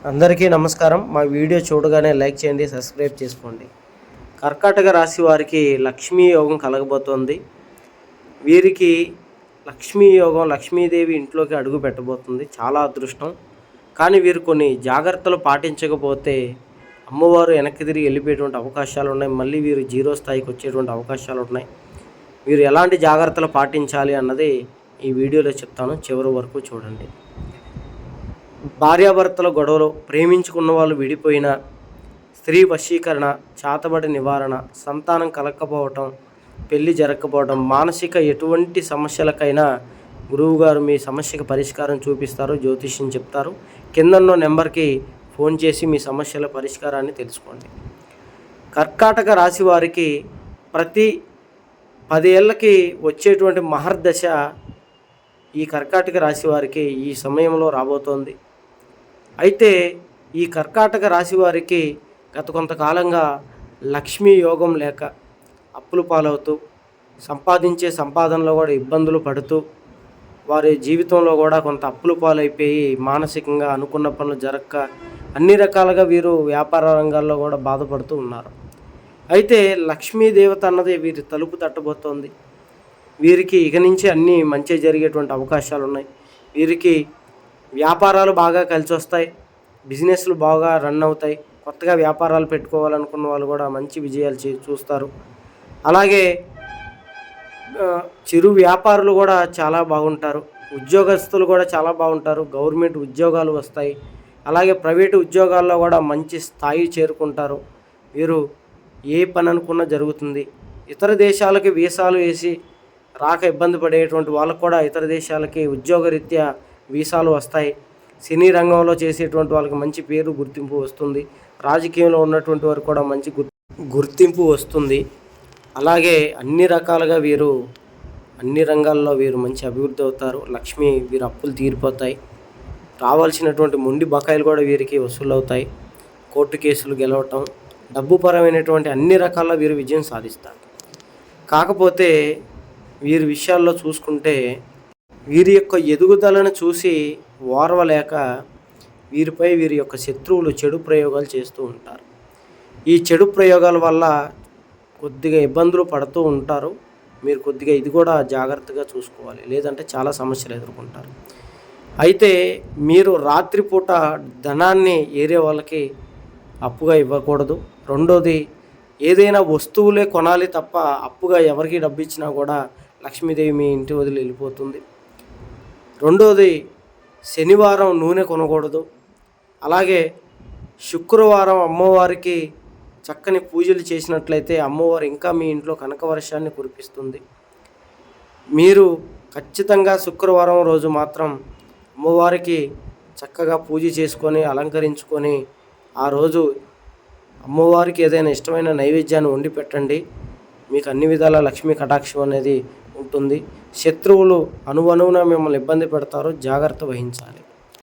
అందరికీ నమస్కారం. మా వీడియో చూడగానే లైక్ చేయండి, సబ్స్క్రైబ్ చేసుకోండి. కర్కాటక రాశి వారికి లక్ష్మీ యోగం కలగబోతోంది. వీరికి లక్ష్మీ యోగం, లక్ష్మీదేవి ఇంట్లోకి అడుగు పెట్టబోతుంది. చాలా అదృష్టం. కానీ వీరు కొన్ని జాగ్రత్తలు పాటించకపోతే అమ్మవారు వెనక్కి తిరిగి వెళ్ళిపోయేటువంటి అవకాశాలు ఉన్నాయి. మళ్ళీ వీరు జీరో స్థాయికి వచ్చేటువంటి అవకాశాలు ఉన్నాయి. వీరు ఎలాంటి జాగ్రత్తలు పాటించాలి అన్నది ఈ వీడియోలో చెప్తాను. చివరి వరకు చూడండి. భార్యాభర్తల గొడవలు, ప్రేమించుకున్న వాళ్ళు విడిపోయిన, స్త్రీ వశీకరణ, చాతబడి నివారణ, సంతానం కలగకపోవటం, పెళ్లి జరగకపోవటం, మానసిక ఎటువంటి సమస్యలకైనా గురువుగారు మీ సమస్యకి పరిష్కారం చూపిస్తారు, జ్యోతిష్యం చెప్తారు. కిందన్న నెంబర్కి ఫోన్ చేసి మీ సమస్యల పరిష్కారాన్ని తెలుసుకోండి. కర్కాటక రాశి వారికి ప్రతి 10 ఏళ్ళకి వచ్చేటువంటి మహర్దశ ఈ కర్కాటక రాశి వారికి ఈ సమయంలో రాబోతోంది. అయితే ఈ కర్కాటక రాశి వారికి గత కొంతకాలంగా లక్ష్మీ యోగం లేక అప్పులు పాలవుతూ, సంపాదించే సంపాదనలో కూడా ఇబ్బందులు పడుతూ, వారి జీవితంలో కూడా కొంత అప్పులు పాలైపోయి మానసికంగా అనుకున్న పనులు జరగక అన్ని రకాలుగా వీరు వ్యాపార రంగాల్లో కూడా బాధపడుతూ ఉన్నారు. అయితే లక్ష్మీదేవత అన్నది వీరి తలుపు తట్టబోతోంది. వీరికి ఇక నుంచి అన్నీ మంచి జరిగేటువంటి అవకాశాలు ఉన్నాయి. వీరికి వ్యాపారాలు బాగా కలిసి వస్తాయి, బిజినెస్లు బాగా రన్ అవుతాయి. కొత్తగా వ్యాపారాలు పెట్టుకోవాలనుకున్న వాళ్ళు కూడా మంచి విజయాలు చూస్తారు. అలాగే చిరు వ్యాపారులు కూడా చాలా బాగుంటారు. ఉద్యోగస్తులు కూడా చాలా బాగుంటారు. గవర్నమెంట్ ఉద్యోగాలు వస్తాయి. అలాగే ప్రైవేటు ఉద్యోగాల్లో కూడా మంచి స్థాయి చేరుకుంటారు. వీరు ఏ పని అనుకున్నా జరుగుతుంది. ఇతర దేశాలకి వీసాలు వేసి రాక ఇబ్బంది పడేటువంటి వాళ్ళకు కూడా ఇతర దేశాలకి ఉద్యోగరీత్యా వీసాలు వస్తాయి. సినీ రంగంలో చేసేటువంటి వాళ్ళకి మంచి పేరు, గుర్తింపు వస్తుంది. రాజకీయంలో ఉన్నటువంటి వారికి కూడా మంచి గుర్తింపు వస్తుంది. అలాగే అన్ని రకాలుగా వీరు అన్ని రంగాల్లో వీరు మంచి అభివృద్ధి అవుతారు. లక్ష్మి వీరు అప్పులు తీరిపోతాయి. రావాల్సినటువంటి మొండి బకాయిలు కూడా వీరికి వసూలు అవుతాయి. కోర్టు కేసులు గెలవటం, డబ్బు పరమైనటువంటి అన్ని రకాల వీరు విజయం సాధిస్తారు. కాకపోతే వీరి విషయాల్లో చూసుకుంటే వీరి యొక్క ఎదుగుదలను చూసి ఓర్వలేక వీరి యొక్క శత్రువులు చెడు ప్రయోగాలు చేస్తూ ఉంటారు. ఈ చెడు ప్రయోగాల వల్ల కొద్దిగా ఇబ్బందులు పడుతూ ఉంటారు. మీరు కొద్దిగా ఇది కూడా జాగ్రత్తగా చూసుకోవాలి, లేదంటే చాలా సమస్యలు ఎదుర్కొంటారు. అయితే మీరు రాత్రిపూట ధనాన్ని ఏరే వాళ్ళకి అప్పుగా ఇవ్వకూడదు. రెండోది, ఏదైనా వస్తువులే కొనాలి తప్ప అప్పుగా ఎవరికి డబ్బు ఇచ్చినా కూడా లక్ష్మీదేవి మీ ఇంటి వదిలి వెళ్ళిపోతుంది. రెండోది, శనివారం నూనె కొనకూడదు. అలాగే శుక్రవారం అమ్మవారికి చక్కని పూజలు చేసినట్లయితే అమ్మవారు ఇంకా మీ ఇంట్లో కనకవర్షాన్ని కురిపిస్తుంది. మీరు ఖచ్చితంగా శుక్రవారం రోజు మాత్రం అమ్మవారికి చక్కగా పూజ చేసుకొని అలంకరించుకొని ఆ రోజు అమ్మవారికి ఏదైనా ఇష్టమైన నైవేద్యాన్ని వండి పెట్టండి. మీకు అన్ని విధాల లక్ష్మీ కటాక్షం అనేది ఉంటుంది. శత్రువులు అణువణువున మిమ్మల్ని ఇబ్బంది పెడతారు, జాగ్రత్త వహించాలి.